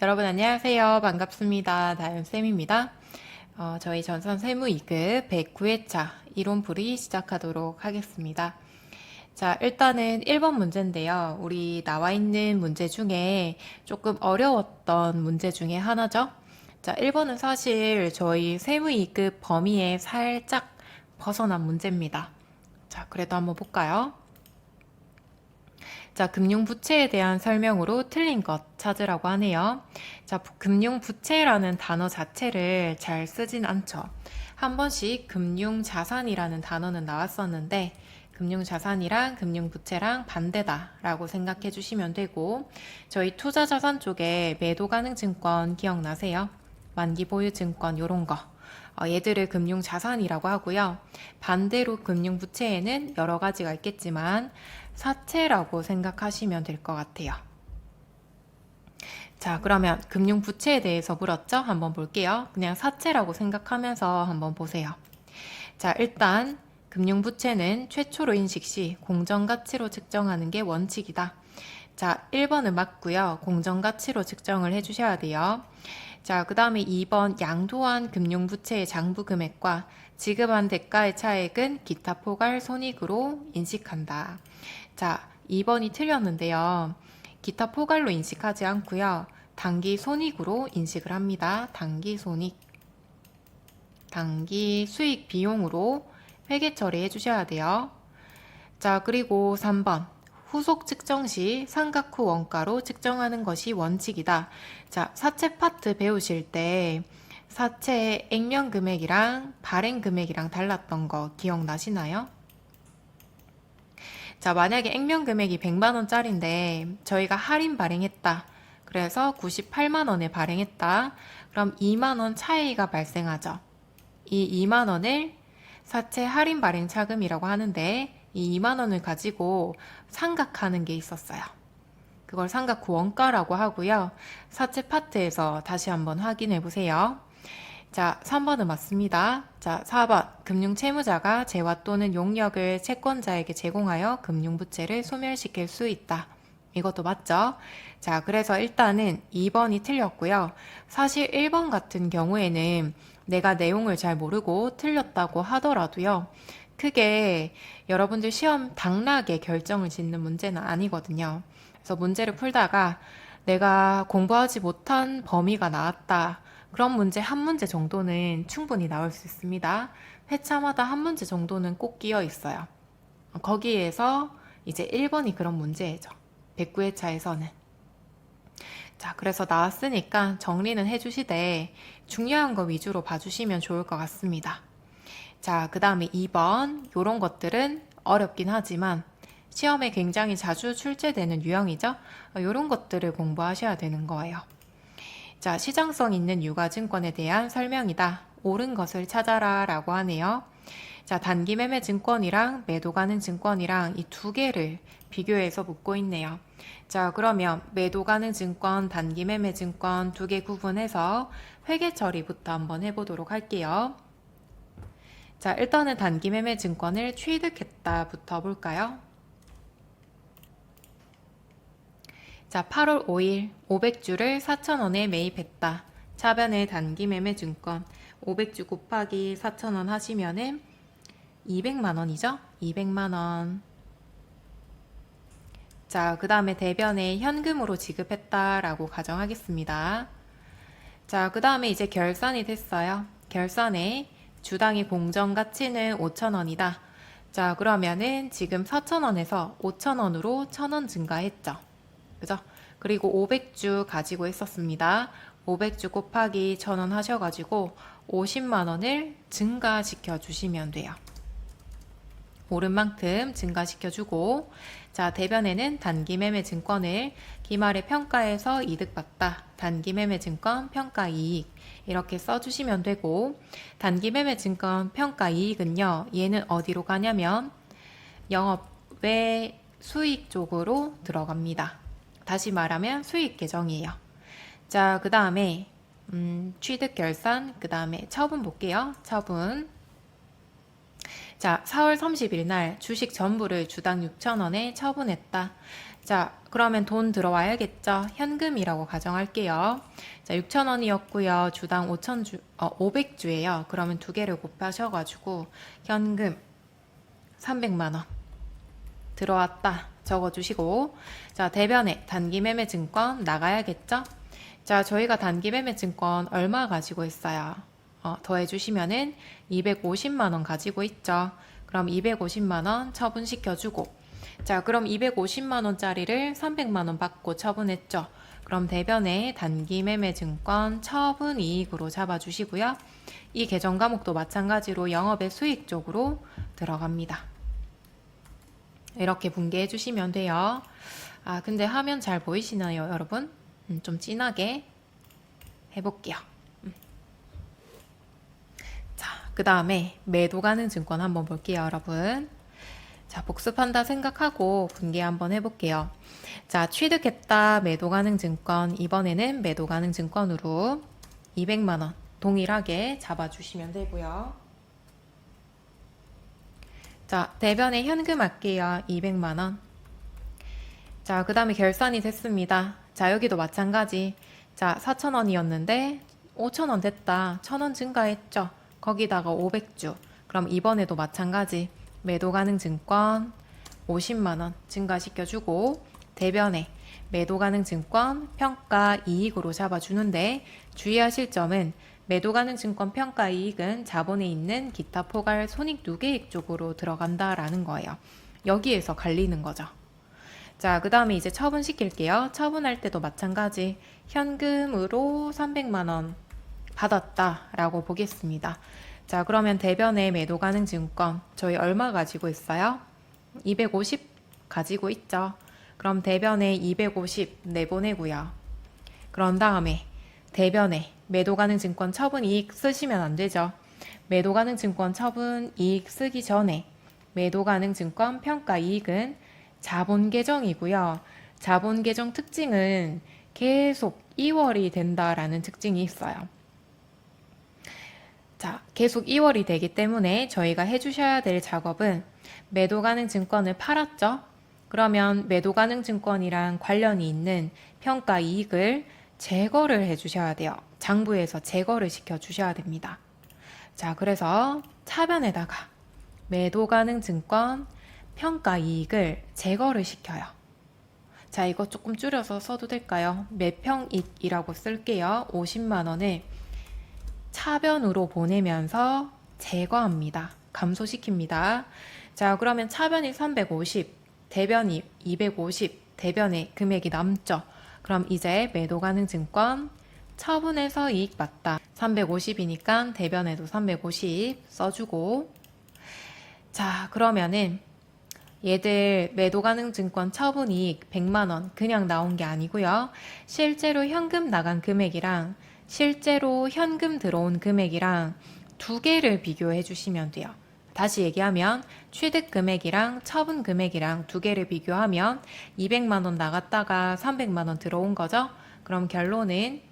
여러분 안녕하세요. 반갑습니다. 다현쌤입니다. 저희 전산 세무 2급 109회차 이론풀이 시작하도록 하겠습니다. 자, 일단은 1번 문제인데요. 우리 나와 있는 문제 중에 조금 어려웠던 문제 중에 하나죠. 자, 1번은 사실 저희 세무 2급 범위에 살짝 벗어난 문제입니다. 자, 그래도 한번 볼까요? 자, 금융부채에 대한 설명으로 틀린 것 찾으라고 하네요. 자, 금융부채라는 단어 자체를 잘 쓰진 않죠. 한 번씩 금융자산이라는 단어는 나왔었는데, 금융자산이랑 금융부채랑 반대다라고 생각해 주시면 되고, 저희 투자자산 쪽에 매도가능증권 기억나세요? 만기보유증권 요런 거. 얘들을 금융자산이라고 하고요. 반대로 금융부채에는 여러 가지가 있겠지만 사채라고 생각하시면 될 것 같아요. 자, 그러면 금융부채에 대해서 물었죠? 한번 볼게요. 그냥 사채라고 생각하면서 한번 보세요. 자, 일단 금융부채는 최초로 인식 시 공정가치로 측정하는 게 원칙이다. 자, 1번은 맞고요. 공정가치로 측정을 해주셔야 돼요. 자, 그 다음에 2번 양도한 금융부채의 장부금액과 지급한 대가의 차액은 기타 포괄 손익으로 인식한다. 자, 2번이 틀렸는데요. 기타 포괄로 인식하지 않고요. 단기 손익으로 인식을 합니다. 단기 손익. 단기 수익 비용으로 회계 처리해 주셔야 돼요. 자, 그리고 3번. 후속 측정 시 상각 후 원가로 측정하는 것이 원칙이다. 자, 사채 파트 배우실 때 사채 액면 금액이랑 발행 금액이랑 달랐던 거 기억나시나요? 자, 만약에 액면 금액이 100만 원짜리인데 저희가 할인 발행했다. 그래서 98만 원에 발행했다. 그럼 2만 원 차이가 발생하죠. 이 2만 원을 사채 할인 발행 차금이라고 하는데 이 2만 원을 가지고 상각하는 게 있었어요. 그걸 상각 후 원가라고 하고요. 사채 파트에서 다시 한번 확인해 보세요. 자, 3번은 맞습니다. 자, 4번. 금융채무자가 재화 또는 용역을 채권자에게 제공하여 금융부채를 소멸시킬 수 있다. 이것도 맞죠? 자, 그래서 일단은 2번이 틀렸고요. 사실 1번 같은 경우에는 내가 내용을 잘 모르고 틀렸다고 하더라도요. 크게 여러분들 시험 당락에 결정을 짓는 문제는 아니거든요. 그래서 문제를 풀다가 내가 공부하지 못한 범위가 나왔다. 그런 문제 한 문제 정도는 충분히 나올 수 있습니다. 회차마다 한 문제 정도는 꼭 끼어 있어요. 거기에서 이제 1번이 그런 문제죠. 109회차에서는. 자, 그래서 나왔으니까 정리는 해주시되 중요한 거 위주로 봐주시면 좋을 것 같습니다. 자, 그 다음에 2번. 요런 것들은 어렵긴 하지만 시험에 굉장히 자주 출제되는 유형이죠. 요런 것들을 공부하셔야 되는 거예요. 자, 시장성 있는 유가증권에 대한 설명이다. 옳은 것을 찾아라 라고 하네요. 자, 단기 매매 증권이랑 매도 가능 증권이랑 이 두 개를 비교해서 묻고 있네요. 자, 그러면 매도 가능 증권, 단기 매매 증권 두 개 구분해서 회계 처리부터 한번 해보도록 할게요. 자, 일단은 단기 매매 증권을 취득했다부터 볼까요? 자, 8월 5일 500주를 4,000원에 매입했다. 차변의 단기 매매 증권 500주 곱하기 4,000원 하시면은 200만 원이죠? 200만 원. 자, 그 다음에 대변에 현금으로 지급했다라고 가정하겠습니다. 자, 그 다음에 이제 결산이 됐어요. 결산에 주당의 공정 가치는 5,000원이다. 자, 그러면은 지금 4,000원에서 5,000원으로 1,000원 증가했죠. 그죠? 그리고 500주 가지고 있었습니다. 500주 곱하기 1,000원 하셔가지고 50만 원을 증가시켜 주시면 돼요. 오른 만큼 증가시켜주고, 자, 대변에는 단기 매매 증권을 기말에 평가해서 이득봤다. 단기 매매 증권 평가 이익. 이렇게 써주시면 되고, 단기 매매 증권 평가 이익은요, 얘는 어디로 가냐면, 영업 외 수익 쪽으로 들어갑니다. 다시 말하면 수익 계정이에요. 자, 그 다음에, 취득 결산, 그 다음에 처분 볼게요. 처분. 자, 4월 30일 날 주식 전부를 주당 6,000원에 처분했다. 자, 그러면 돈 들어와야겠죠? 현금이라고 가정할게요. 자, 6,000원이었고요. 주당 500주예요. 그러면 두 개를 곱하셔가지고 현금 300만 원 들어왔다 적어주시고, 자, 대변에 단기매매 증권 나가야겠죠? 자, 저희가 단기매매 증권 얼마 가지고 있어요? 더해주시면은 250만 원 가지고 있죠. 그럼 250만 원 처분시켜주고, 자, 그럼 250만 원짜리를 300만 원 받고 처분했죠. 그럼 대변에 단기매매 증권 처분 이익으로 잡아주시고요. 이 계정 과목도 마찬가지로 영업의 수익 쪽으로 들어갑니다. 이렇게 분개해 주시면 돼요. 아, 근데 화면 잘 보이시나요, 여러분? 좀 진하게 해볼게요. 자, 그 다음에 매도 가능 증권 한번 볼게요, 여러분. 자, 복습한다 생각하고 분개 한번 해볼게요. 자, 취득했다 매도 가능 증권, 이번에는 매도 가능 증권으로 200만 원 동일하게 잡아주시면 되고요. 자, 대변에 현금 할게요. 200만 원. 자, 그 다음에 결산이 됐습니다. 자, 여기도 마찬가지. 자, 4,000원이었는데 5,000원 됐다. 1,000원 증가했죠. 거기다가 500주. 그럼 이번에도 마찬가지. 매도 가능 증권 50만 원 증가시켜주고, 대변에 매도 가능 증권 평가 이익으로 잡아주는데, 주의하실 점은 매도 가능 증권 평가 이익은 자본에 있는 기타 포괄 손익 누계액 쪽으로 들어간다라는 거예요. 여기에서 갈리는 거죠. 자, 그 다음에 이제 처분시킬게요. 처분할 때도 마찬가지. 현금으로 300만 원 받았다라고 보겠습니다. 자, 그러면 대변에 매도 가능 증권 저희 얼마 가지고 있어요? 250 가지고 있죠. 그럼 대변에 250 내보내고요. 그런 다음에 대변에 매도 가능 증권 처분 이익 쓰시면 안 되죠. 매도 가능 증권 처분 이익 쓰기 전에 매도 가능 증권 평가 이익은 자본 계정이고요. 자본 계정 특징은 계속 2월이 된다라는 특징이 있어요. 자, 계속 2월이 되기 때문에 저희가 해주셔야 될 작업은, 매도 가능 증권을 팔았죠? 그러면 매도 가능 증권이랑 관련이 있는 평가 이익을 제거를 해주셔야 돼요. 장부에서 제거를 시켜주셔야 됩니다. 자, 그래서 차변에다가 매도 가능 증권 평가 이익을 제거를 시켜요. 자, 이거 조금 줄여서 써도 될까요? 매평익이라고 쓸게요. 50만 원을 차변으로 보내면서 제거합니다. 감소시킵니다. 자, 그러면 차변이 350, 대변이 250, 대변에 금액이 남죠. 그럼 이제 매도 가능 증권 처분해서 이익 봤다. 350이니까 대변에도 350 써주고, 자, 그러면은 얘들 매도 가능 증권 처분 이익 100만 원 그냥 나온 게 아니고요. 실제로 현금 나간 금액이랑 실제로 현금 들어온 금액이랑 두 개를 비교해 주시면 돼요. 다시 얘기하면 취득 금액이랑 처분 금액이랑 두 개를 비교하면 200만 원 나갔다가 300만 원 들어온 거죠. 그럼 결론은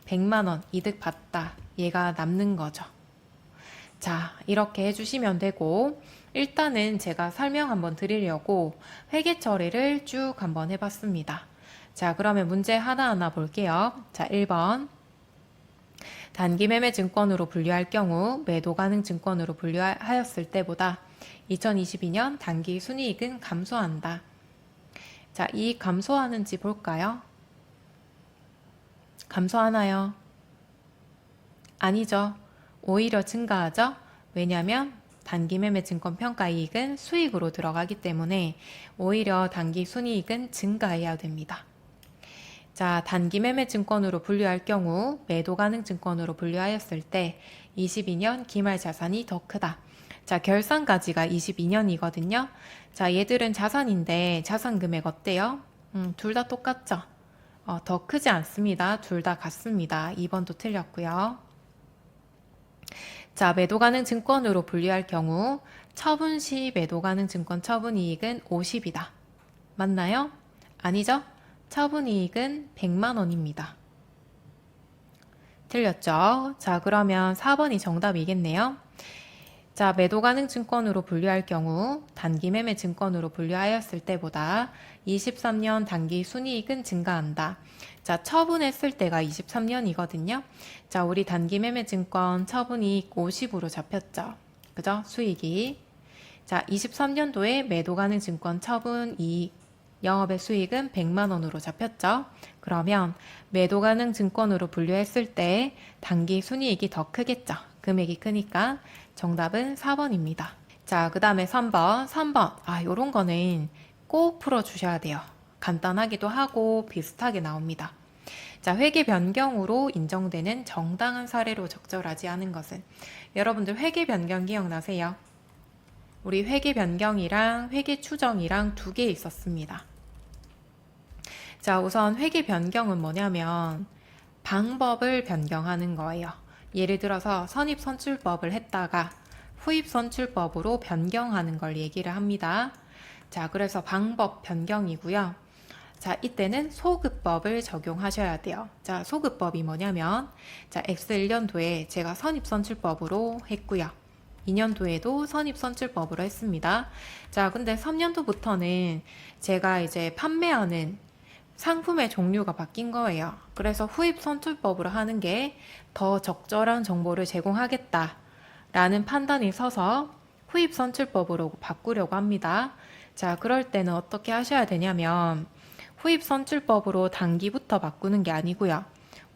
100만 원 이득 봤다. 얘가 남는 거죠. 자, 이렇게 해주시면 되고, 일단은 제가 설명 한번 드리려고 회계 처리를 쭉 한번 해봤습니다. 자, 그러면 문제 하나하나 볼게요. 자, 1번. 단기 매매 증권으로 분류할 경우 매도 가능 증권으로 분류하였을 때보다 2022년 단기 순이익은 감소한다. 자, 이익 감소하는지 볼까요? 감소하나요? 아니죠. 오히려 증가하죠. 왜냐하면 단기 매매 증권 평가 이익은 수익으로 들어가기 때문에 오히려 단기 순이익은 증가해야 됩니다. 자, 단기 매매 증권으로 분류할 경우 매도 가능 증권으로 분류하였을 때 22년 기말 자산이 더 크다. 자, 결산가지가 22년이거든요. 자, 얘들은 자산인데 자산 금액 어때요? 둘 다 똑같죠? 더 크지 않습니다. 둘 다 같습니다. 2번도 틀렸고요. 자, 매도 가능 증권으로 분류할 경우 처분 시 매도 가능 증권 처분 이익은 50이다. 맞나요? 아니죠? 처분 이익은 100만 원입니다. 틀렸죠? 자, 그러면 4번이 정답이겠네요. 자, 매도 가능 증권으로 분류할 경우 단기 매매 증권으로 분류하였을 때보다 23년 단기 순이익은 증가한다. 자, 처분했을 때가 23년이거든요. 자, 우리 단기 매매 증권 처분이익 50으로 잡혔죠. 그죠? 수익이. 자, 23년도에 매도 가능 증권 처분 이익, 영업의 수익은 100만 원으로 잡혔죠. 그러면 매도 가능 증권으로 분류했을 때 단기 순이익이 더 크겠죠. 금액이 크니까 정답은 4번입니다. 자, 그 다음에 3번. 3번. 요런 거는 꼭 풀어주셔야 돼요. 간단하기도 하고 비슷하게 나옵니다. 자, 회계 변경으로 인정되는 정당한 사례로 적절하지 않은 것은? 여러분들 회계 변경 기억나세요? 우리 회계 변경이랑 회계 추정이랑 두 개 있었습니다. 자, 우선 회계 변경은 뭐냐면 방법을 변경하는 거예요. 예를 들어서 선입선출법을 했다가 후입선출법으로 변경하는 걸 얘기를 합니다. 자, 그래서 방법 변경이고요. 자, 이때는 소급법을 적용하셔야 돼요. 자, 소급법이 뭐냐면, 자, X1년도에 제가 선입선출법으로 했고요. 2년도에도 선입선출법으로 했습니다. 자, 근데 3년도부터는 제가 이제 판매하는 상품의 종류가 바뀐 거예요. 그래서 후입선출법으로 하는 게 더 적절한 정보를 제공하겠다 라는 판단이 서서 후입선출법으로 바꾸려고 합니다. 자, 그럴 때는 어떻게 하셔야 되냐면 후입선출법으로 단기부터 바꾸는 게 아니고요.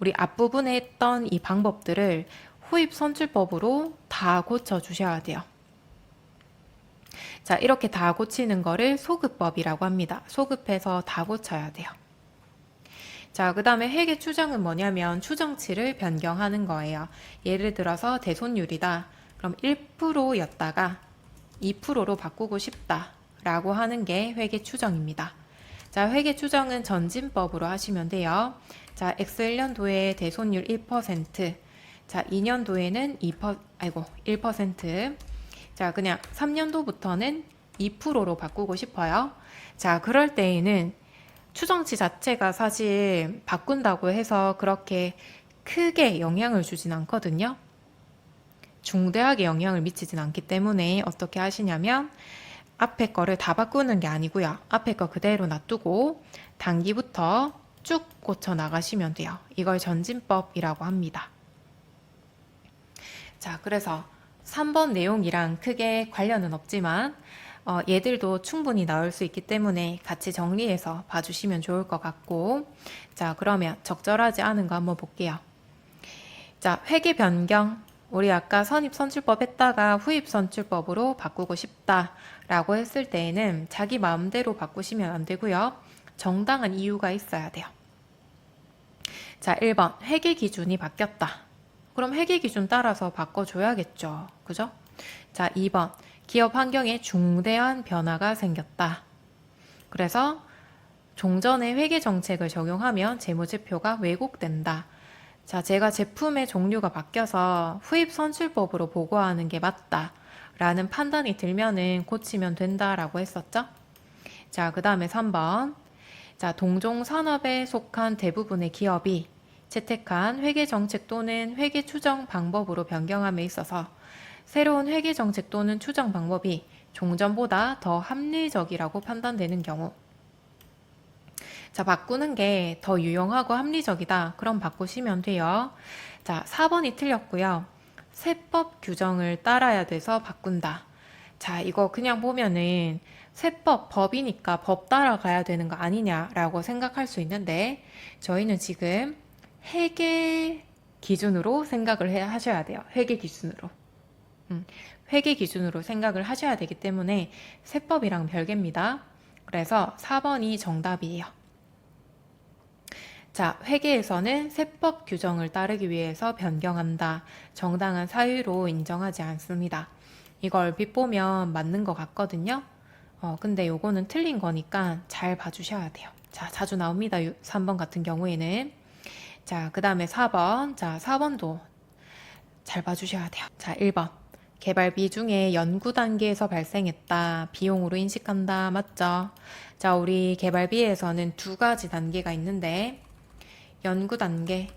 우리 앞부분에 했던 이 방법들을 후입선출법으로 다 고쳐주셔야 돼요. 자, 이렇게 다 고치는 거를 소급법이라고 합니다. 소급해서 다 고쳐야 돼요. 자, 그 다음에 회계 추정은 뭐냐면 추정치를 변경하는 거예요. 예를 들어서 대손율이다. 그럼 1%였다가 2%로 바꾸고 싶다 라고 하는 게 회계 추정입니다. 자, 회계 추정은 전진법으로 하시면 돼요. 자, X1년도에 대손율 1%, 자, 2년도에는 1%, 자, 그냥 3년도부터는 2%로 바꾸고 싶어요. 자, 그럴 때에는 추정치 자체가 사실 바꾼다고 해서 그렇게 크게 영향을 주진 않거든요. 중대하게 영향을 미치진 않기 때문에 어떻게 하시냐면 앞에 거를 다 바꾸는 게 아니고요. 앞에 거 그대로 놔두고 단기부터 쭉 고쳐 나가시면 돼요. 이걸 전진법이라고 합니다. 자, 그래서 3번 내용이랑 크게 관련은 없지만 얘들도 충분히 나올 수 있기 때문에 같이 정리해서 봐주시면 좋을 것 같고, 자, 그러면 적절하지 않은 거 한번 볼게요. 자, 회계 변경. 우리 아까 선입선출법 했다가 후입선출법으로 바꾸고 싶다라고 했을 때에는 자기 마음대로 바꾸시면 안 되고요. 정당한 이유가 있어야 돼요. 자, 1번 회계 기준이 바뀌었다. 그럼 회계 기준 따라서 바꿔줘야겠죠. 그죠? 자, 2번 기업 환경에 중대한 변화가 생겼다. 그래서 종전의 회계 정책을 적용하면 재무제표가 왜곡된다. 자, 제가 제품의 종류가 바뀌어서 후입선출법으로 보고하는 게 맞다 라는 판단이 들면은 고치면 된다라고 했었죠. 자, 그 다음에 3번. 자, 동종 산업에 속한 대부분의 기업이 채택한 회계 정책 또는 회계 추정 방법으로 변경함에 있어서 새로운 회계 정책 또는 추정 방법이 종전보다 더 합리적이라고 판단되는 경우. 자, 바꾸는 게 더 유용하고 합리적이다. 그럼 바꾸시면 돼요. 자, 4번이 틀렸고요. 세법 규정을 따라야 돼서 바꾼다. 자, 이거 그냥 보면은 세법, 법이니까 법 따라가야 되는 거 아니냐라고 생각할 수 있는데 저희는 지금 회계 기준으로 생각을 하셔야 돼요. 회계 기준으로. 회계 기준으로 생각을 하셔야 되기 때문에 세법이랑 별개입니다. 그래서 4번이 정답이에요. 자, 회계에서는 세법 규정을 따르기 위해서 변경한다. 정당한 사유로 인정하지 않습니다. 이걸 얼핏 보면 맞는 것 같거든요. 근데 요거는 틀린 거니까 잘 봐주셔야 돼요. 자, 자주 나옵니다. 3번 같은 경우에는. 자, 그 다음에 4번. 자, 4번도 잘 봐주셔야 돼요. 자, 1번. 개발비 중에 연구 단계에서 발생했다. 비용으로 인식한다. 맞죠? 자, 우리 개발비에서는 두 가지 단계가 있는데 연구 단계,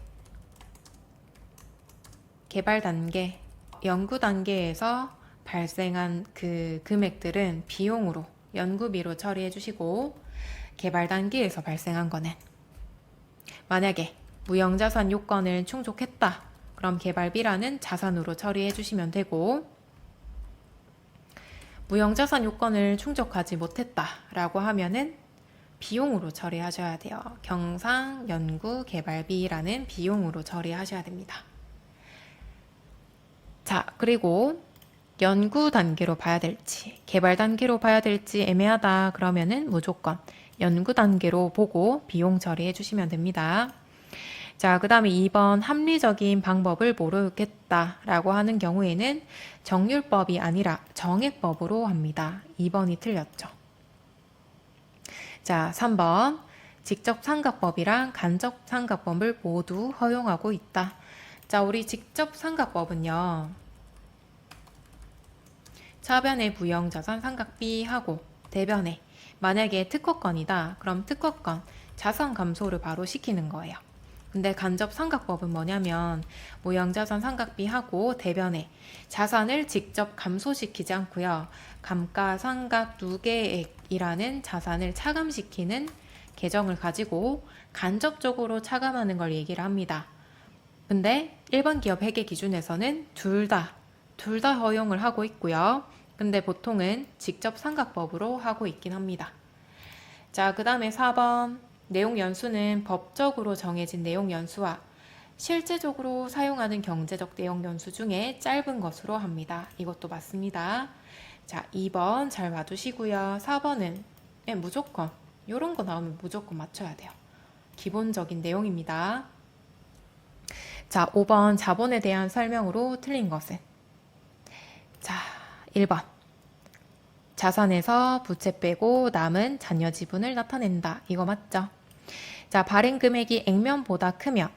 개발 단계. 연구 단계에서 발생한 그 금액들은 비용으로, 연구비로 처리해 주시고, 개발 단계에서 발생한 거는 만약에 무형자산 요건을 충족했다. 그럼 개발비라는 자산으로 처리해 주시면 되고, 무형자산 요건을 충족하지 못했다 라고 하면은 비용으로 처리하셔야 돼요. 경상 연구 개발비라는 비용으로 처리하셔야 됩니다. 자, 그리고 연구 단계로 봐야 될지, 개발 단계로 봐야 될지 애매하다 그러면은 무조건 연구 단계로 보고 비용 처리해 주시면 됩니다. 자, 그 다음에 2번 합리적인 방법을 모르겠다 라고 하는 경우에는 정률법이 아니라 정액법으로 합니다. 2번이 틀렸죠. 자, 3번 직접상각법이랑 간접상각법을 모두 허용하고 있다. 자, 우리 직접상각법은요. 차변의 부영자산 상각비하고 대변에 만약에 특허권이다. 그럼 특허권 자산 감소를 바로 시키는 거예요. 근데 간접상각법은 뭐냐면 무형자산 상각비하고 대변에 자산을 직접 감소시키지 않고요. 감가상각 누계액이라는 자산을 차감시키는 계정을 가지고 간접적으로 차감하는 걸 얘기를 합니다. 근데 일반 기업 회계 기준에서는 둘 다 허용을 하고 있고요. 근데 보통은 직접 상각법으로 하고 있긴 합니다. 자, 그 다음에 4번 내용 연수는 법적으로 정해진 내용 연수와 실제적으로 사용하는 경제적 내용 연수 중에 짧은 것으로 합니다. 이것도 맞습니다. 자, 2번 잘 봐주시고요. 4번은 무조건 이런 거 나오면 무조건 맞춰야 돼요. 기본적인 내용입니다. 자, 5번 자본에 대한 설명으로 틀린 것은 자, 1번 자산에서 부채 빼고 남은 잔여 지분을 나타낸다. 이거 맞죠? 자, 발행 금액이 액면보다 크면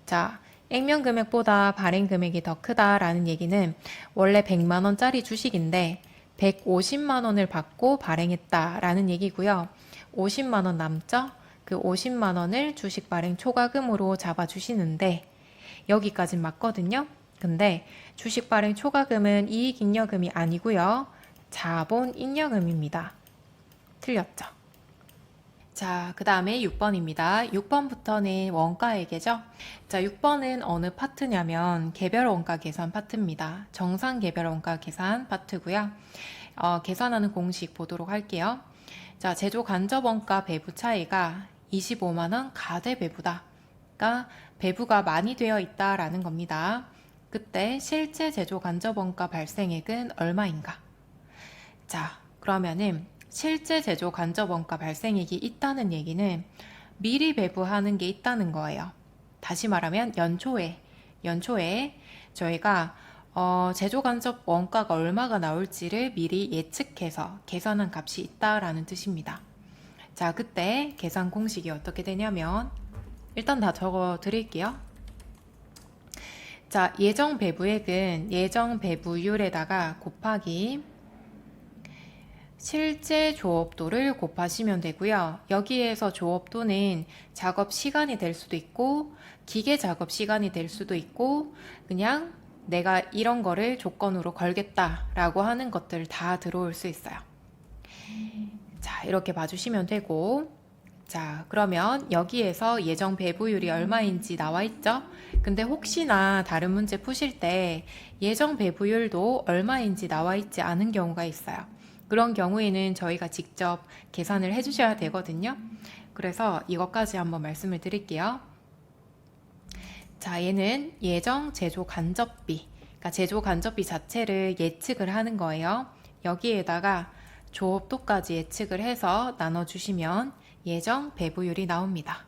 자, 액면 금액보다 발행 금액이 더 크다라는 얘기는 원래 100만 원짜리 주식인데 150만 원을 받고 발행했다라는 얘기고요. 50만 원 남죠? 그 50만 원을 주식 발행 초과금으로 잡아주시는데 여기까진 맞거든요. 근데 주식 발행 초과금은 이익 잉여금이 아니고요. 자본 잉여금입니다. 틀렸죠? 자, 그 다음에 6번입니다. 6번부터는 원가회계죠. 자, 6번은 어느 파트냐면 개별 원가 계산 파트입니다. 정상 개별 원가 계산 파트고요. 계산하는 공식 보도록 할게요. 자, 제조 간접 원가 배부 차이가 25만 원 가대 배부다. 그러니까 배부가 많이 되어 있다라는 겁니다. 그때 실제 제조 간접 원가 발생액은 얼마인가? 자, 그러면은 실제 제조 간접 원가 발생액이 있다는 얘기는 미리 배부하는 게 있다는 거예요. 다시 말하면 연초에 저희가 제조 간접 원가가 얼마가 나올지를 미리 예측해서 계산한 값이 있다라는 뜻입니다. 자, 그때 계산 공식이 어떻게 되냐면 일단 다 적어 드릴게요. 자, 예정 배부액은 예정 배부율에다가 곱하기 실제 조업도를 곱하시면 되고요. 여기에서 조업도는 작업 시간이 될 수도 있고 기계 작업 시간이 될 수도 있고 그냥 내가 이런 거를 조건으로 걸겠다라고 하는 것들 다 들어올 수 있어요. 자, 이렇게 봐주시면 되고 자, 그러면 여기에서 예정 배부율이 얼마인지 나와 있죠? 근데 혹시나 다른 문제 푸실 때 예정 배부율도 얼마인지 나와 있지 않은 경우가 있어요. 그런 경우에는 저희가 직접 계산을 해주셔야 되거든요. 그래서 이것까지 한번 말씀을 드릴게요. 자, 얘는 예정 제조 간접비, 그러니까 제조 간접비 자체를 예측을 하는 거예요. 여기에다가 조업도까지 예측을 해서 나눠주시면 예정 배부율이 나옵니다.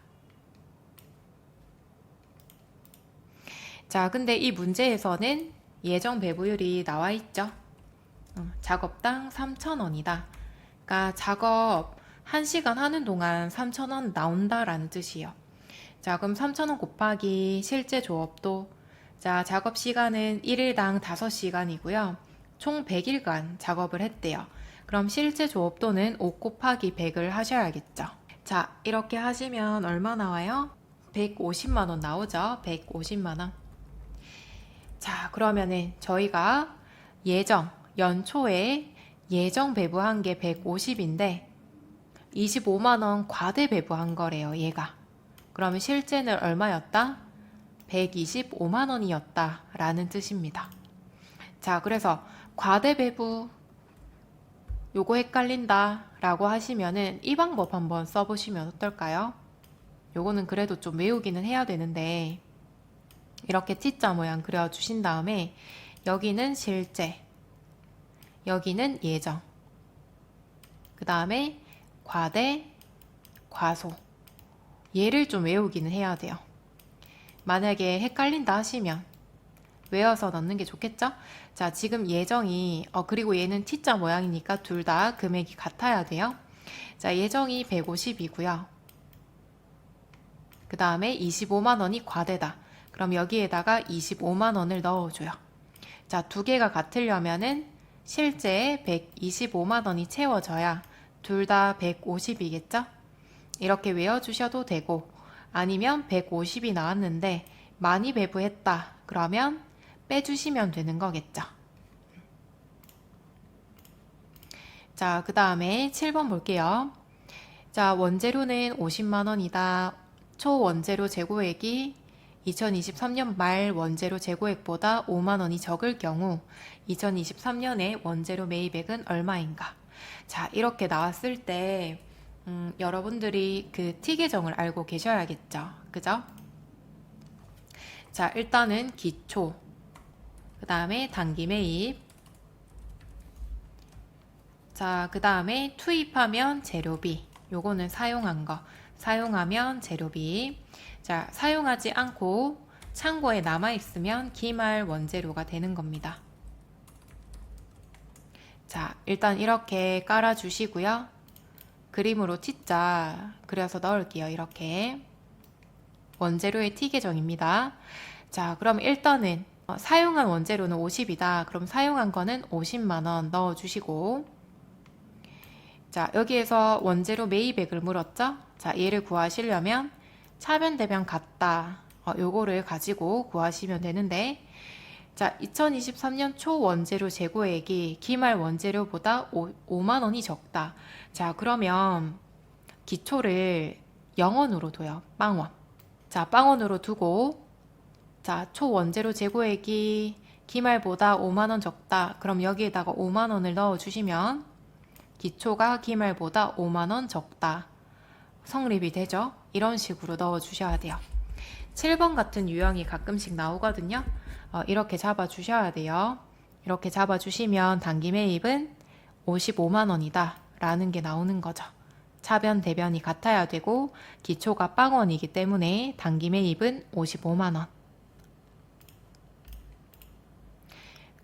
자, 근데 이 문제에서는 예정 배부율이 나와 있죠. 작업당 3,000원이다. 그러니까 작업 1시간 하는 동안 3,000원 나온다라는 뜻이에요. 자, 그럼 3,000원 곱하기 실제 조업도. 자, 작업 시간은 1일당 5시간이고요. 총 100일간 작업을 했대요. 그럼 실제 조업도는 5 곱하기 100을 하셔야겠죠. 자, 이렇게 하시면 얼마 나와요? 150만 원 나오죠. 150만 원. 자, 그러면은 저희가 예정, 연초에 예정 배부한 게 150인데 25만 원 과대 배부한 거래요, 얘가. 그러면 실제는 얼마였다? 125만 원이었다 라는 뜻입니다. 자, 그래서 과대 배부 요거 헷갈린다 라고 하시면은 이 방법 한번 써보시면 어떨까요? 요거는 그래도 좀 외우기는 해야 되는데 이렇게 T자 모양 그려주신 다음에 여기는 실제, 여기는 예정, 그 다음에 과대, 과소. 얘를 좀 외우기는 해야 돼요. 만약에 헷갈린다 하시면 외워서 넣는 게 좋겠죠? 자, 지금 예정이 그리고 얘는 T자 모양이니까 둘 다 금액이 같아야 돼요. 자, 예정이 150이고요. 그 다음에 25만 원이 과대다. 그럼 여기에다가 25만 원을 넣어줘요. 자, 두 개가 같으려면은 실제 125만 원이 채워져야 둘 다 150이겠죠? 이렇게 외워주셔도 되고 아니면 150이 나왔는데 많이 배부했다. 그러면 빼주시면 되는 거겠죠. 자, 그 다음에 7번 볼게요. 자, 원재료는 50만 원이다. 초 원재료 재고액이 2023년 말 원재료 재고액보다 5만 원이 적을 경우 2023년에 원재료 매입액은 얼마인가? 자, 이렇게 나왔을 때 여러분들이 그 T 계정을 알고 계셔야겠죠. 그죠? 자, 일단은 기초, 그 다음에 단기 매입, 자, 그 다음에 투입하면 재료비, 요거는 사용한 거, 사용하면 재료비. 자, 사용하지 않고 창고에 남아있으면 기말 원재료가 되는 겁니다. 자, 일단 이렇게 깔아주시고요. 그림으로 T자 그려서 넣을게요. 이렇게 원재료의 T 계정입니다. 자, 그럼 일단은 사용한 원재료는 50이다. 그럼 사용한 거는 50만 원 넣어주시고, 자, 여기에서 원재료 매입액을 물었죠? 자, 얘를 구하시려면 차변 대변 같다. 요거를 가지고 구하시면 되는데, 자, 2023년 초 원재료 재고액이 기말 원재료보다 5만 원이 적다. 자, 그러면 기초를 0원으로 둬요. 빵원. 자, 빵원으로 두고, 자, 초 원재료 재고액이 기말보다 5만 원 적다. 그럼 여기에다가 5만 원을 넣어주시면 기초가 기말보다 5만 원 적다. 성립이 되죠? 이런 식으로 넣어주셔야 돼요. 7번 같은 유형이 가끔씩 나오거든요. 이렇게 잡아주셔야 돼요. 이렇게 잡아주시면 단기 매입은 55만 원이다 라는 게 나오는 거죠. 차변 대변이 같아야 되고 기초가 빵원이기 때문에 단기 매입은 55만 원.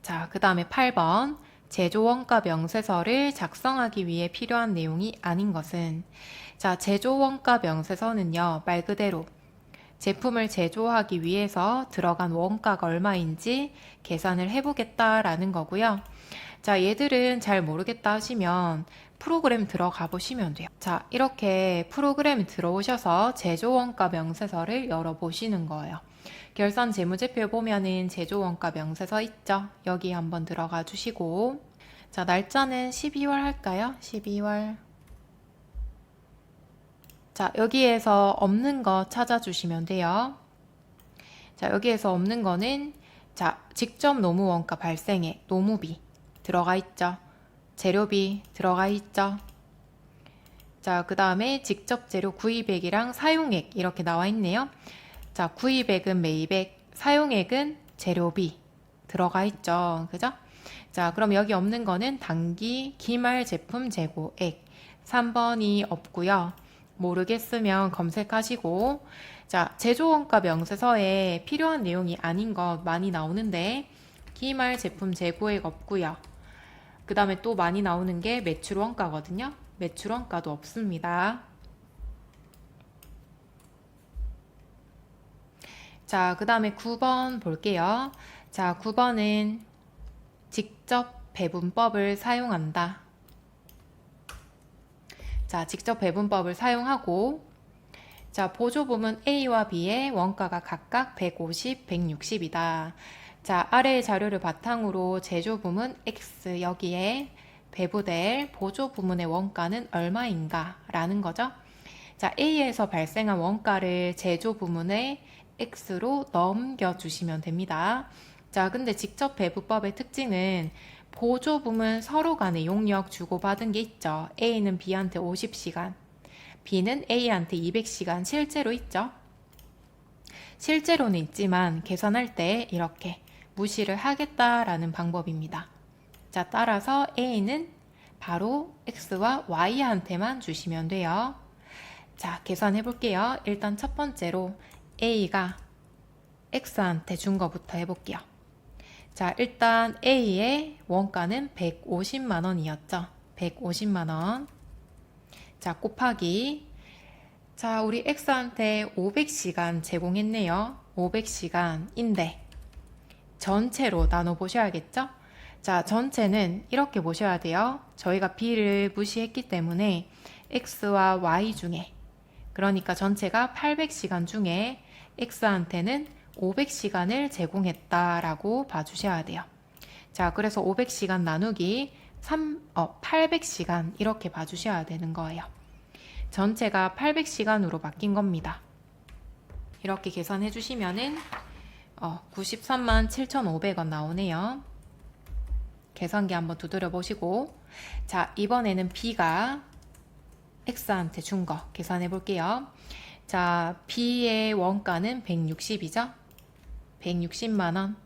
자, 그 다음에 8번 제조원가 명세서를 작성하기 위해 필요한 내용이 아닌 것은, 자, 제조원가 명세서는요, 말 그대로 제품을 제조하기 위해서 들어간 원가가 얼마인지 계산을 해보겠다라는 거고요. 자, 얘들은 잘 모르겠다 하시면 프로그램 들어가 보시면 돼요. 자, 이렇게 프로그램 들어오셔서 제조원가 명세서를 열어보시는 거예요. 결산 재무제표 보면은 제조원가 명세서 있죠? 여기 한번 들어가 주시고, 자, 날짜는 12월 할까요? 12월. 자, 여기에서 없는 거 찾아주시면 돼요. 자, 여기에서 없는 거는, 자, 직접 노무원가 발생액, 노무비 들어가 있죠. 재료비 들어가 있죠. 자, 그 다음에 직접 재료 구입액이랑 사용액 이렇게 나와 있네요. 자, 구입액은 매입액, 사용액은 재료비 들어가 있죠. 그죠? 자, 그럼 여기 없는 거는 단기 기말 제품 재고액 3번이 없고요. 모르겠으면 검색하시고, 자, 제조원가 명세서에 필요한 내용이 아닌 것 많이 나오는데 기말 제품 재고액 없고요. 그 다음에 또 많이 나오는 게 매출원가거든요. 매출원가도 없습니다. 자, 그 다음에 9번 볼게요. 자, 9번은 직접 배분법을 사용한다. 자, 직접 배분법을 사용하고, 자, 보조부문 A와 B의 원가가 각각 150, 160이다. 자, 아래의 자료를 바탕으로 제조 부문 X 여기에 배부될 보조 부문의 원가는 얼마인가 라는 거죠. 자, A에서 발생한 원가를 제조 부문의 X로 넘겨주시면 됩니다. 자, 근데 직접 배부법의 특징은 보조 부문 서로 간에 용역 주고받은 게 있죠. A는 B한테 50시간, B는 A한테 200시간 실제로 있죠. 실제로는 있지만 계산할 때 이렇게 무시를 하겠다라는 방법입니다. 자, 따라서 A는 바로 X와 Y한테만 주시면 돼요. 자, 계산해 볼게요. 일단 첫 번째로 A가 X한테 준 거부터 해볼게요. 자, 일단 A의 원가는 150만 원이었죠. 150만 원. 자, 곱하기. 자, 우리 X한테 500시간 제공했네요. 500시간인데 전체로 나눠 보셔야겠죠? 자, 전체는 이렇게 보셔야 돼요. 저희가 B를 무시했기 때문에 X와 Y 중에, 그러니까 전체가 800시간 중에 X한테는 500시간을 제공했다라고 봐주셔야 돼요. 자, 그래서 500시간 나누기 800시간 이렇게 봐주셔야 되는 거예요. 전체가 800시간으로 바뀐 겁니다. 이렇게 계산해 주시면은 93만 7,500원 나오네요. 계산기 한번 두드려 보시고, 자, 이번에는 B가 X한테 준 거 계산해 볼게요. 자, B의 원가는 160이죠? 160만 원.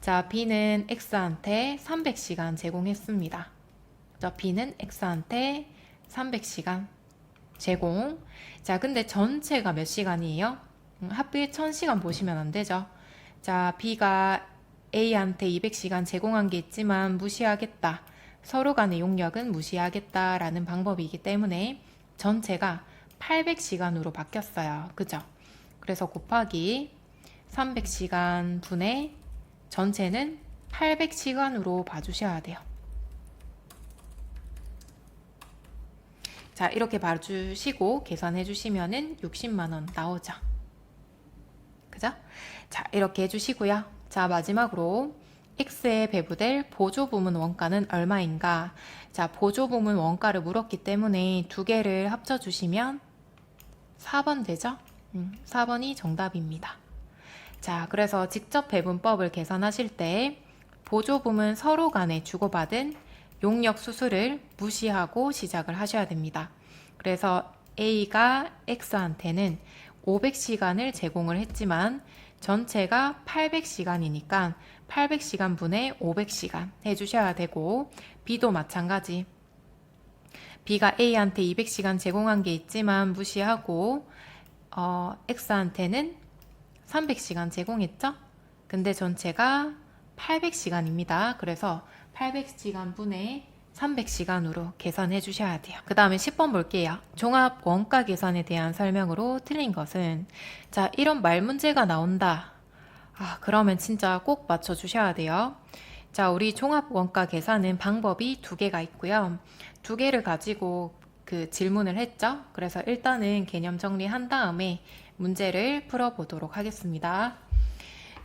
자, B는 X한테 300시간 제공했습니다. 자, B는 X한테 300시간 제공. 자, 근데 전체가 몇 시간이에요? 합계 1000시간 보시면 안 되죠. 자, B가 A한테 200시간 제공한 게 있지만 무시하겠다. 서로 간의 용역은 무시하겠다라는 방법이기 때문에 전체가 800시간으로 바뀌었어요. 그죠? 그래서 곱하기 300시간 분의 전체는 800시간으로 봐주셔야 돼요. 자, 이렇게 봐주시고 계산해 주시면은 60만 원 나오죠. 그죠? 자, 이렇게 해주시고요. 자, 마지막으로 X에 배부될 보조부문 원가는 얼마인가? 자, 보조부문 원가를 물었기 때문에 두 개를 합쳐주시면 4번 되죠? 4번이 정답입니다. 자, 그래서 직접 배분법을 계산하실 때 보조부문 서로 간에 주고받은 용역 수수를 무시하고 시작을 하셔야 됩니다. 그래서 A가 X한테는 500시간을 제공을 했지만 전체가 800시간이니까 800시간 분의 500시간 해주셔야 되고, B도 마찬가지. B가 A한테 200시간 제공한 게 있지만 무시하고 X한테는 300시간 제공했죠? 근데 전체가 800시간입니다. 그래서 800시간 분의 300시간으로 계산해 주셔야 돼요. 그 다음에 10번 볼게요. 종합 원가 계산에 대한 설명으로 틀린 것은, 자, 이런 말 문제가 나온다. 그러면 진짜 꼭 맞춰 주셔야 돼요. 자, 우리 종합 원가 계산은 방법이 두 개가 있고요. 두 개를 가지고 그 질문을 했죠. 그래서 일단은 개념 정리한 다음에 문제를 풀어보도록 하겠습니다.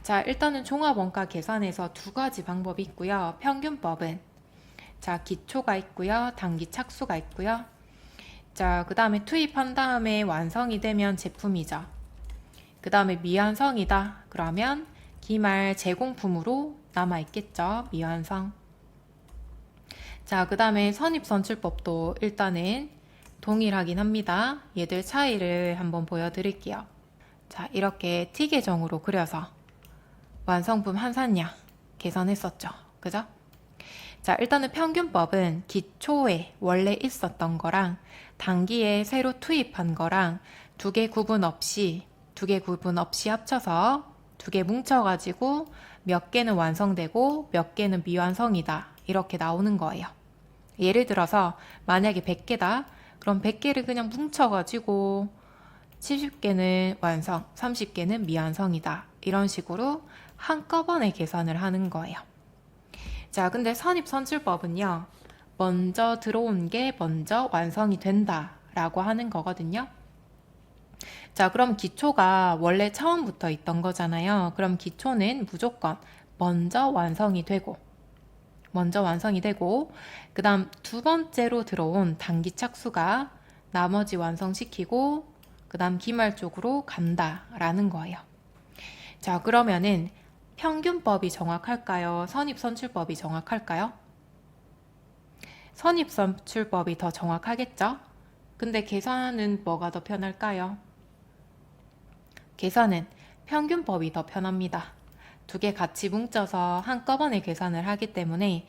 자, 일단은 종합 원가 계산에서 두 가지 방법이 있고요. 평균법은, 자, 기초가 있고요. 단기 착수가 있고요. 자, 그 다음에 투입한 다음에 완성이 되면 제품이죠. 그 다음에 미완성이다. 그러면 기말 제공품으로 남아있겠죠. 미완성. 자, 그 다음에 선입선출법도 일단은 동일하긴 합니다. 얘들 차이를 한번 보여드릴게요. 자, 이렇게 T계정으로 그려서 완성품 한산량 계산했었죠. 그죠? 자, 일단은 평균법은 기초에 원래 있었던 거랑 단기에 새로 투입한 거랑 두 개 구분 없이 합쳐서 두 개 뭉쳐가지고 몇 개는 완성되고 몇 개는 미완성이다. 이렇게 나오는 거예요. 예를 들어서 만약에 100개다. 그럼 100개를 그냥 뭉쳐가지고 70개는 완성, 30개는 미완성이다. 이런 식으로 한꺼번에 계산을 하는 거예요. 자, 근데 선입선출법은요, 먼저 들어온 게 먼저 완성이 된다 라고 하는 거거든요. 자, 그럼 기초가 원래 처음부터 있던 거잖아요. 그럼 기초는 무조건 먼저 완성이 되고, 그 다음 두 번째로 들어온 단기 착수가 나머지 완성시키고, 그 다음 기말 쪽으로 간다라는 거예요. 자, 그러면은 평균법이 정확할까요? 선입선출법이 정확할까요? 선입선출법이 더 정확하겠죠? 근데 계산은 뭐가 더 편할까요? 계산은 평균법이 더 편합니다. 두 개 같이 뭉쳐서 한꺼번에 계산을 하기 때문에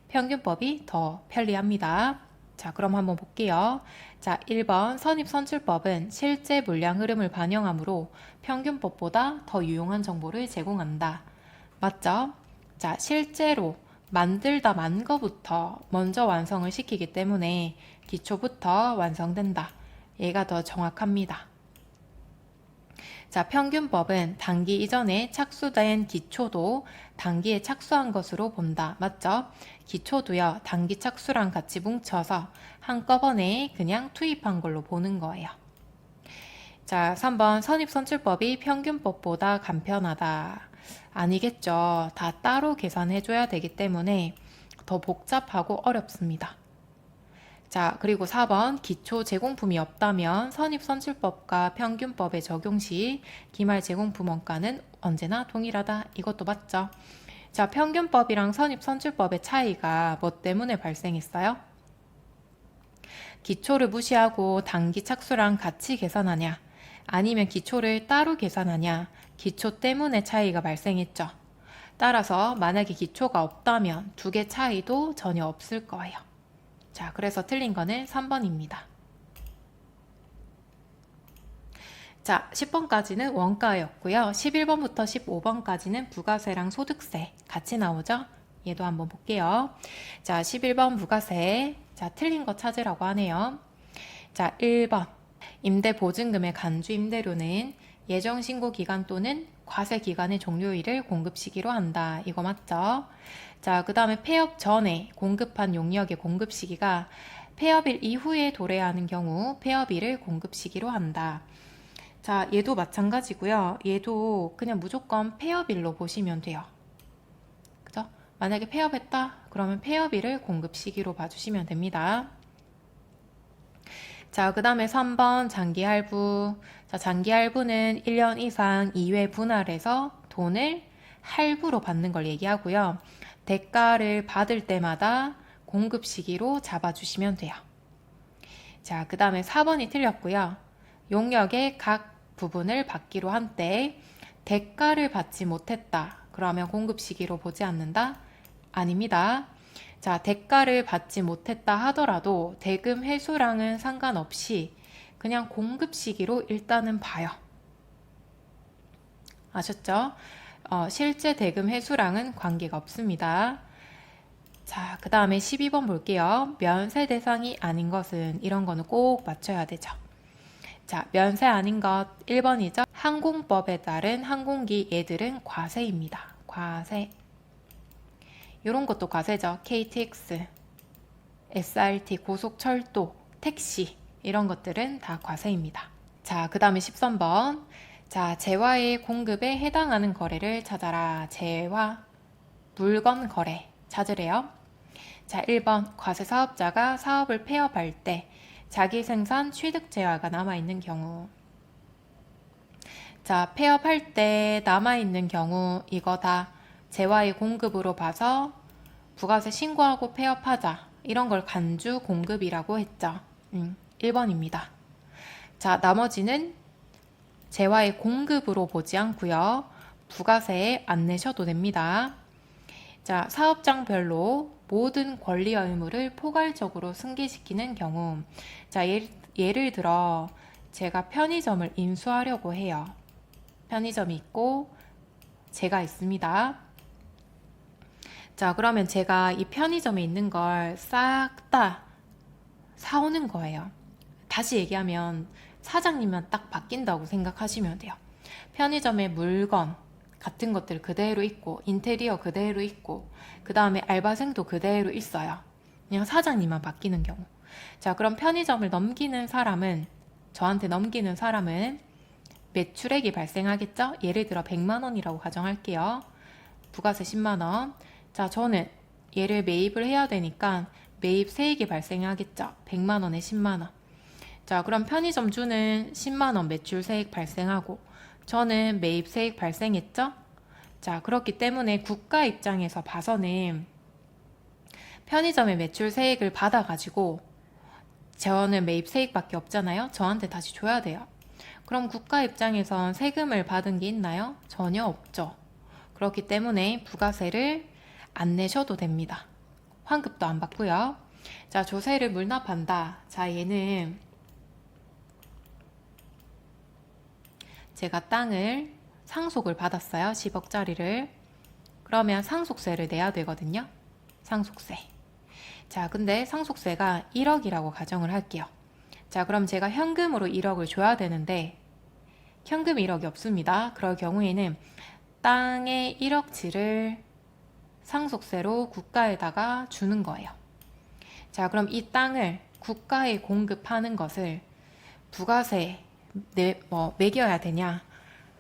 평균법이 더 편리합니다. 자, 그럼 한번 볼게요. 자, 1번 선입선출법은 실제 물량 흐름을 반영하므로 평균법보다 더 유용한 정보를 제공한다. 맞죠? 자, 실제로 만들다 만 거부터 먼저 완성을 시키기 때문에 기초부터 완성된다. 얘가 더 정확합니다. 자, 평균법은 단기 이전에 착수된 기초도 단기에 착수한 것으로 본다. 맞죠? 기초도요, 단기 착수랑 같이 뭉쳐서 한꺼번에 그냥 투입한 걸로 보는 거예요. 자, 3번 선입선출법이 평균법보다 간편하다. 아니겠죠. 다 따로 계산해줘야 되기 때문에 더 복잡하고 어렵습니다. 자, 그리고 4번 기초 제공품이 없다면 선입선출법과 평균법의 적용 시 기말 제공품 원가는 언제나 동일하다. 이것도 맞죠? 자, 평균법이랑 선입선출법의 차이가 뭐 때문에 발생했어요? 기초를 무시하고 단기 착수랑 같이 계산하냐? 아니면 기초를 따로 계산하냐? 기초 때문에 차이가 발생했죠. 따라서 만약에 기초가 없다면 두 개 차이도 전혀 없을 거예요. 자, 그래서 틀린 거는 3번입니다. 자, 10번까지는 원가였고요. 11번부터 15번까지는 부가세랑 소득세 같이 나오죠? 얘도 한번 볼게요. 자, 11번 부가세. 자, 틀린 거 찾으라고 하네요. 자, 1번. 임대 보증금의 간주 임대료는 예정 신고 기간 또는 과세 기간의 종료일을 공급 시기로 한다. 이거 맞죠? 자, 그 다음에 폐업 전에 공급한 용역의 공급 시기가 폐업일 이후에 도래하는 경우 폐업일을 공급 시기로 한다. 자, 얘도 마찬가지고요. 얘도 그냥 무조건 폐업일로 보시면 돼요. 그죠? 만약에 폐업했다? 그러면 폐업일을 공급 시기로 봐주시면 됩니다. 자, 그 다음에 3번 장기할부. 자, 장기할부는 1년 이상 2회 분할해서 돈을 할부로 받는 걸 얘기하고요. 대가를 받을 때마다 공급 시기로 잡아주시면 돼요. 자, 그 다음에 4번이 틀렸고요. 용역의 각 부분을 받기로 한 때 대가를 받지 못했다. 그러면 공급 시기로 보지 않는다? 아닙니다. 자, 대가를 받지 못했다 하더라도 대금 회수량은 상관없이 그냥 공급 시기로 일단은 봐요. 아셨죠? 실제 대금 회수량은 관계가 없습니다. 자, 그 다음에 12번 볼게요. 면세 대상이 아닌 것은 이런 거는 꼭 맞춰야 되죠. 자, 면세 아닌 것 1번이죠. 항공법에 따른 항공기 얘들은 과세입니다. 과세. 이런 것도 과세죠. KTX, SRT, 고속철도, 택시 이런 것들은 다 과세입니다. 자, 그 다음에 13번. 자, 재화의 공급에 해당하는 거래를 찾아라. 재화, 물건 거래 찾으래요. 자, 1번 과세 사업자가 사업을 폐업할 때 자기 생산 취득 재화가 남아있는 경우. 자, 폐업할 때 남아있는 경우 이거 다 재화의 공급으로 봐서 부가세 신고하고 폐업하자. 이런 걸 간주 공급이라고 했죠. 1번입니다. 자, 나머지는 재화의 공급으로 보지 않고요. 부가세에 안 내셔도 됩니다. 자, 사업장별로 모든 권리와 의무를 포괄적으로 승계시키는 경우. 자, 예를 들어 제가 편의점을 인수하려고 해요. 편의점이 있고 제가 있습니다. 자, 그러면 제가 이 편의점에 있는 걸 싹 다 사오는 거예요. 다시 얘기하면 사장님만 딱 바뀐다고 생각하시면 돼요. 편의점에 물건 같은 것들 그대로 있고 인테리어 그대로 있고 그 다음에 알바생도 그대로 있어요. 그냥 사장님만 바뀌는 경우. 자, 그럼 편의점을 넘기는 사람은 저한테 넘기는 사람은 매출액이 발생하겠죠? 예를 들어 100만 원이라고 가정할게요. 부가세 10만 원. 자, 저는 얘를 매입을 해야 되니까 매입 세액이 발생하겠죠? 100만 원에 10만 원. 자, 그럼 편의점주는 10만 원 매출 세액 발생하고 저는 매입 세액 발생했죠? 자, 그렇기 때문에 국가 입장에서 봐서는 편의점의 매출 세액을 받아가지고 저는 매입 세액밖에 없잖아요. 저한테 다시 줘야 돼요. 그럼 국가 입장에선 세금을 받은 게 있나요? 전혀 없죠. 그렇기 때문에 부가세를 안 내셔도 됩니다. 환급도 안 받고요. 자, 조세를 물납한다. 자, 얘는 제가 땅을 상속을 받았어요. 10억짜리를. 그러면 상속세를 내야 되거든요. 상속세. 자, 근데 상속세가 1억이라고 가정을 할게요. 자, 그럼 제가 현금으로 1억을 줘야 되는데 현금 1억이 없습니다. 그럴 경우에는 땅의 1억치를 상속세로 국가에다가 주는 거예요. 자, 그럼 이 땅을 국가에 공급하는 것을 부가세 매겨야 되냐?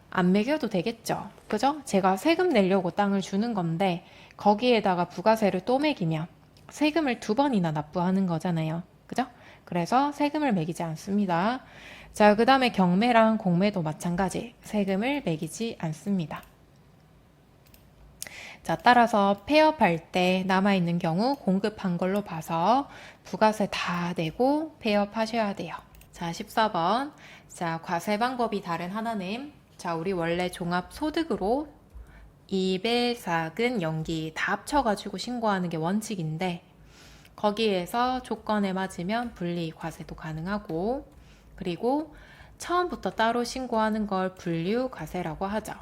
안 매겨도 되겠죠. 그죠? 제가 세금 내려고 땅을 주는 건데 거기에다가 부가세를 또 매기면 세금을 2번이나 납부하는 거잖아요. 그죠? 그래서 세금을 매기지 않습니다. 자, 그 다음에 경매랑 공매도 마찬가지 세금을 매기지 않습니다. 자, 따라서 폐업할 때 남아있는 경우 공급한 걸로 봐서 부가세 다 내고 폐업하셔야 돼요. 자, 14번. 자, 과세 방법이 다른 하나는 자, 우리 원래 종합소득으로 2배삭은 연기 다 합쳐가지고 신고하는 게 원칙인데 거기에서 조건에 맞으면 분리 과세도 가능하고 그리고 처음부터 따로 신고하는 걸 분류 과세라고 하죠.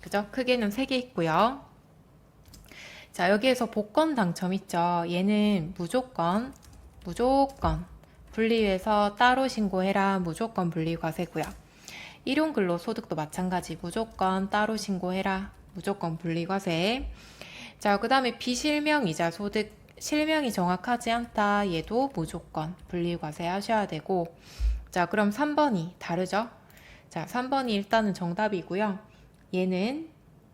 그죠? 크게는 3개 있고요. 자, 여기에서 복권 당첨 있죠. 얘는 무조건 분리해서 따로 신고해라. 무조건 분리 과세고요. 일용근로소득도 마찬가지 무조건 따로 신고해라. 무조건 분리 과세. 자, 그 다음에 비실명이자 소득 실명이 정확하지 않다. 얘도 무조건 분리 과세 하셔야 되고 자, 그럼 3번이 다르죠? 자, 3번이 일단은 정답이고요. 얘는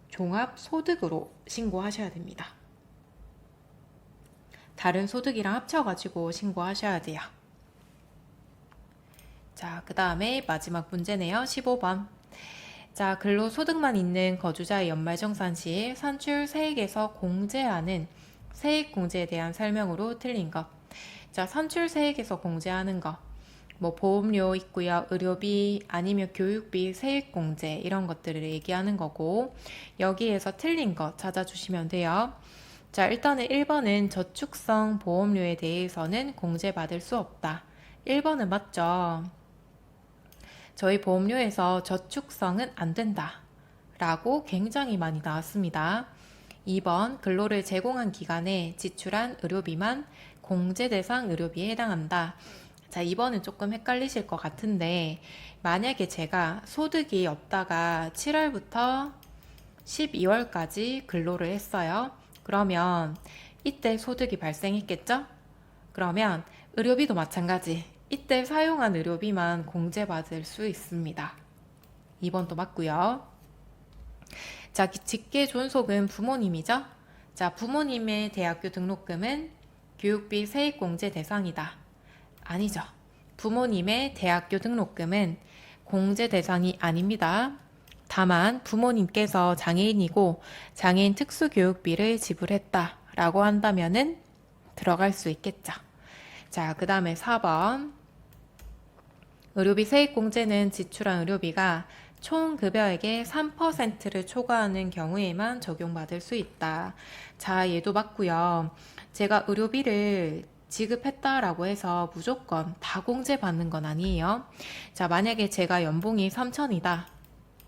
종합소득으로 신고하셔야 됩니다. 다른 소득이랑 합쳐가지고 신고하셔야 돼요. 자, 그 다음에 마지막 문제네요. 15번. 자, 근로소득만 있는 거주자의 연말정산 시 산출 세액에서 공제하는 세액공제에 대한 설명으로 틀린 것. 자, 산출 세액에서 공제하는 거. 뭐 보험료 있고요. 의료비 아니면 교육비 세액공제 이런 것들을 얘기하는 거고 여기에서 틀린 거 찾아주시면 돼요. 자, 일단은 1번은 저축성 보험료에 대해서는 공제받을 수 없다. 1번은 맞죠? 저희 보험료에서 저축성은 안 된다 라고 굉장히 많이 나왔습니다. 2번 근로를 제공한 기간에 지출한 의료비만 공제 대상 의료비에 해당한다. 자, 2번은 조금 헷갈리실 것 같은데 만약에 제가 소득이 없다가 7월부터 12월까지 근로를 했어요. 그러면 이때 소득이 발생했겠죠? 그러면 의료비도 마찬가지. 이때 사용한 의료비만 공제받을 수 있습니다. 2번도 맞고요. 자, 직계 존속은 부모님이죠? 자, 부모님의 대학교 등록금은 교육비 세액공제 대상이다. 아니죠. 부모님의 대학교 등록금은 공제 대상이 아닙니다. 다만 부모님께서 장애인이고 장애인 특수교육비를 지불했다 라고 한다면은 들어갈 수 있겠죠. 자, 그 다음에 4번. 의료비 세액공제는 지출한 의료비가 총 급여액의 3%를 초과하는 경우에만 적용받을 수 있다. 자, 얘도 맞고요. 제가 의료비를 지급했다라고 해서 무조건 다 공제받는 건 아니에요. 자, 만약에 제가 연봉이 3천이다.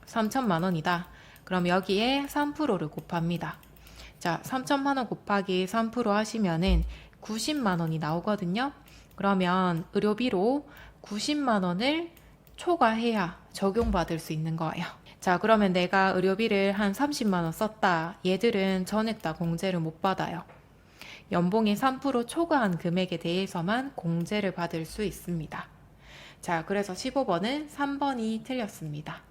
3천만 원이다. 그럼 여기에 3%를 곱합니다. 자, 3천만 원 곱하기 3% 하시면은 90만 원이 나오거든요. 그러면 의료비로 90만 원을 초과해야 적용받을 수 있는 거예요. 자, 그러면 내가 의료비를 한 30만 원 썼다. 얘들은 전액 다 공제를 못 받아요. 연봉의 3% 초과한 금액에 대해서만 공제를 받을 수 있습니다. 자, 그래서 15번은 3번이 틀렸습니다.